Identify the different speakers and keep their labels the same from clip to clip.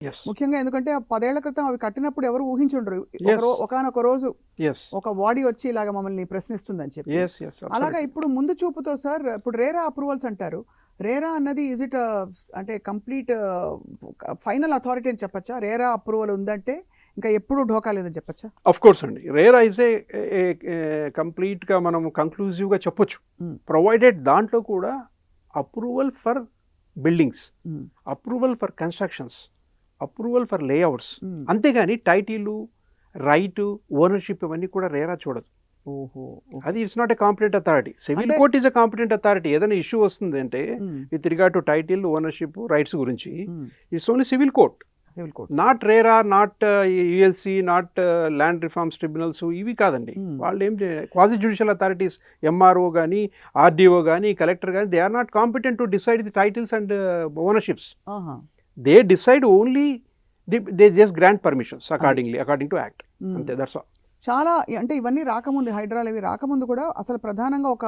Speaker 1: Yes.
Speaker 2: ముఖ్యంగా ఎందుకంటే ఆ 10 ఏళ్ల క్రితం అవి కట్టినప్పుడు ఎవరు ఊహించుండరు.
Speaker 1: యెస్.
Speaker 2: ఒకానొక రోజు
Speaker 1: యెస్.
Speaker 2: ఒక బాడీ వచ్చి ఇలాగ మమ్మల్ని ప్రశ్నిస్తుందని చెప్పి.
Speaker 1: యెస్. యెస్.
Speaker 2: అలాగా
Speaker 1: అబ్సల్యూట్లీ.
Speaker 2: ఇప్పుడు ముందు చూపుతో సార్ ఇప్పుడు రేరా అప్రూవల్స్ అంటారు. రేరా అన్నది ఈజ్ ఇట్ అంటే కంప్లీట్ ఫైనల్ అథారిటీ అని చెప్పొచ్చా? రేరా అప్రూవల్ ఉందంటే ఇంకా ఎప్పుడూ ఢోకా లేదని చెప్పొచ్చా?
Speaker 1: ఆఫ్ కోర్స్ అండి. రేరా ఇస్ ఏ కంప్లీట్‌గా మనం కంక్లూజివ్‌గా చెప్పొచ్చు.
Speaker 2: హ్మ్.
Speaker 1: ప్రొవైడెడ్ దాంట్లో కూడా అప్రూవల్ ఫర్ బిల్డింగ్స్,
Speaker 2: హ్మ్.
Speaker 1: Approval for constructions, approval for layouts.
Speaker 2: హ్మ్.
Speaker 1: అంతేగాని టైటిలు, రైటు, ఓనర్‌షిప్ ఇవన్నీ కూడా రేరా చూడదు.
Speaker 2: ఓహో!
Speaker 1: అది it's not a competent authority. Civil
Speaker 2: అంటే
Speaker 1: court is a competent authority. ఏదైనా ఇష్యూ వస్తుంది అంటే
Speaker 2: hmm.
Speaker 1: With regard to title, ownership, rights గురించి
Speaker 2: hmm.
Speaker 1: It's only civil court.
Speaker 2: Civil courts.
Speaker 1: Not RERA, not ULC, not land reforms tribunals ఇవి కాదండి.
Speaker 2: Hmm.
Speaker 1: వాళ్ళు ఏం quasi judicial authorities, MRO కానీ, RDO కానీ, కలెక్టర్ కానీ, they are not competent to decide the titles and ownerships.
Speaker 2: ఆహా!
Speaker 1: They decide only they just grant permissions
Speaker 2: అది.
Speaker 1: According to act.
Speaker 2: Hmm.
Speaker 1: అంతే, దట్స్ ఆల్.
Speaker 2: చాలా అంటే ఇవన్నీ రాకముందు హైడ్రాలు ఇవి రాకముందు కూడా అసలు ప్రధానంగా ఒక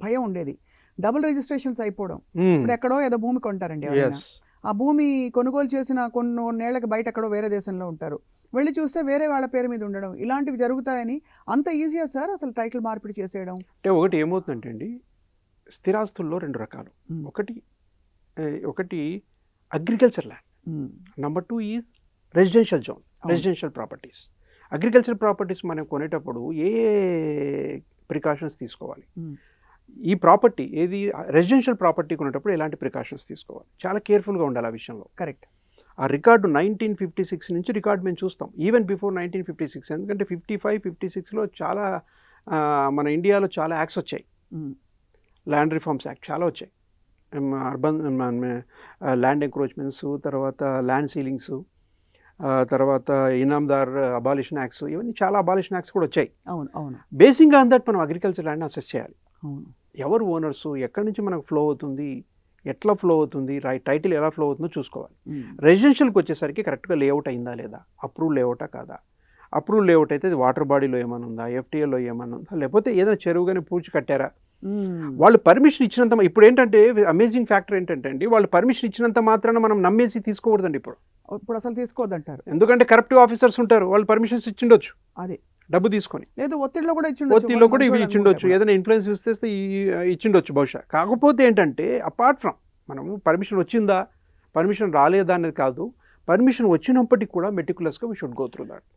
Speaker 2: భయం ఉండేది. డబుల్ రిజిస్ట్రేషన్స్ అయిపోవడం. ఇప్పుడు ఎక్కడో ఏదో భూమి కొంటారండి ఎవరైనా.
Speaker 1: ఎస్.
Speaker 2: ఆ భూమి కొనుగోలు చేసిన కొన్నేళ్లకి బయట ఎక్కడో వేరే దేశంలో ఉంటారు. వెళ్ళి చూస్తే వేరే వాళ్ళ పేరు మీద ఉండడం. ఇలాంటివి జరుగుతాయని అంత ఈజీయా సార్ అసలు టైటిల్ మార్పిడి చేసేయడం?
Speaker 1: అంటే ఒకటి ఏమవుతుందంటే అండి, స్థిరాస్తుల్లో రెండు రకాలు.
Speaker 2: హ్మ్.
Speaker 1: ఒకటి అగ్రికల్చర్ ల్యాండ్.
Speaker 2: హ్మ్.
Speaker 1: నంబర్ 2 ఈజ్ రెసిడెన్షియల్ జోన్,
Speaker 2: అవును.
Speaker 1: Residential properties. అగ్రికల్చర్ ప్రాపర్టీస్ మనం కొనేటప్పుడు ఏ ప్రికాషన్స్ తీసుకోవాలి?
Speaker 2: హ్మ్.
Speaker 1: ఈ ప్రాపర్టీ ఏది రెసిడెన్షియల్ ప్రాపర్టీ కొనేటప్పుడు ఎలాంటి ప్రికాషన్స్ తీసుకోవాలి? చాలా కేర్ఫుల్గా ఉండాలి ఆ విషయంలో.
Speaker 2: కరెక్ట్.
Speaker 1: ఆ రికార్డు 1956 నుంచి రికార్డు మేము చూస్తాం, ఈవెన్ బిఫోర్ 1956. ఎందుకంటే 55, 56లో చాలా మన ఇండియాలో చాలా యాక్ట్స్ వచ్చాయి.
Speaker 2: హ్మ్.
Speaker 1: ల్యాండ్ రిఫార్మ్స్ యాక్ట్ చాలా వచ్చాయి. అర్బన్ ల్యాండ్ ఎంక్రోచ్మెంట్స్, తర్వాత ల్యాండ్ సీలింగ్స్, తర్వాత ఇనాందార్ అబాలిషన్ యాక్ట్స్, ఇవన్నీ చాలా అబాలిషన్ యాక్ట్స్ కూడా వచ్చాయి.
Speaker 2: అవును. అవును.
Speaker 1: బేసిక్గా అందట్ మనం అగ్రికల్చర్ ల్యాండ్ అసెస్ చేయాలి.
Speaker 2: అవును.
Speaker 1: ఎవరు ఓనర్స్, ఎక్కడి నుంచి మనకు ఫ్లో అవుతుంది, ఎట్లా ఫ్లో అవుతుంది, టైటిల్ ఎలా ఫ్లో అవుతుందో చూసుకోవాలి.
Speaker 2: హ్మ్.
Speaker 1: రెసిడెన్షియల్కి వచ్చేసరికి కరెక్ట్గా లేఅవుట్ అయిందా లేదా, అప్రూవ్ లేఅవుటా కాదా? అప్రూవ్ లేఅవుట్ అయితే అది వాటర్ బాడీలో ఏమైనా ఉందా, ఎఫ్టీఏలో ఏమైనా ఉందా, లేకపోతే ఏదైనా చెరువుగానే పూడ్చి కట్టారా?
Speaker 2: హ్మ్.
Speaker 1: వాళ్ళు పర్మిషన్ ఇచ్చినంత ఇప్పుడు ఏంటంటే అమేజింగ్ ఫ్యాక్టర్ ఏంటంటే అండి, వాళ్ళు పర్మిషన్ ఇచ్చినంత మాత్రాన మనం నమ్మేసి తీసుకోకూడదండి ఇప్పుడు.
Speaker 2: ఇప్పుడు అసలు తీసుకోవద్దంటారు.
Speaker 1: ఎందుకంటే కరప్టివ్ ఆఫీసర్స్ ఉంటారు, వాళ్ళు పర్మిషన్స్ ఇచ్చిండొచ్చు
Speaker 2: అది.
Speaker 1: డబ్బు తీసుకొని.
Speaker 2: లేదు ఒత్తిడిలో కూడా ఇచ్చిండొచ్చు.
Speaker 1: ఒత్తిడిలో
Speaker 2: వాళ్ళు
Speaker 1: కూడా ఇవి
Speaker 2: మంచోళ్ళు అనుకుంటే
Speaker 1: ఇచ్చిండొచ్చు,
Speaker 2: కూడా.
Speaker 1: ఏదైనా ఇన్ఫ్లుయెన్స్ ఇస్తే ఇచ్చిండొచ్చు బహుశా. కాకపోతే ఏంటంటే అపార్ట్ ఫ్రమ్ మనము పర్మిషన్ వచ్చిందా, పర్మిషన్ రాలేదా అనేది కాదు, పర్మిషన్ వచ్చినప్పటికి కూడా మెటిక్యులస్గా we should go through that.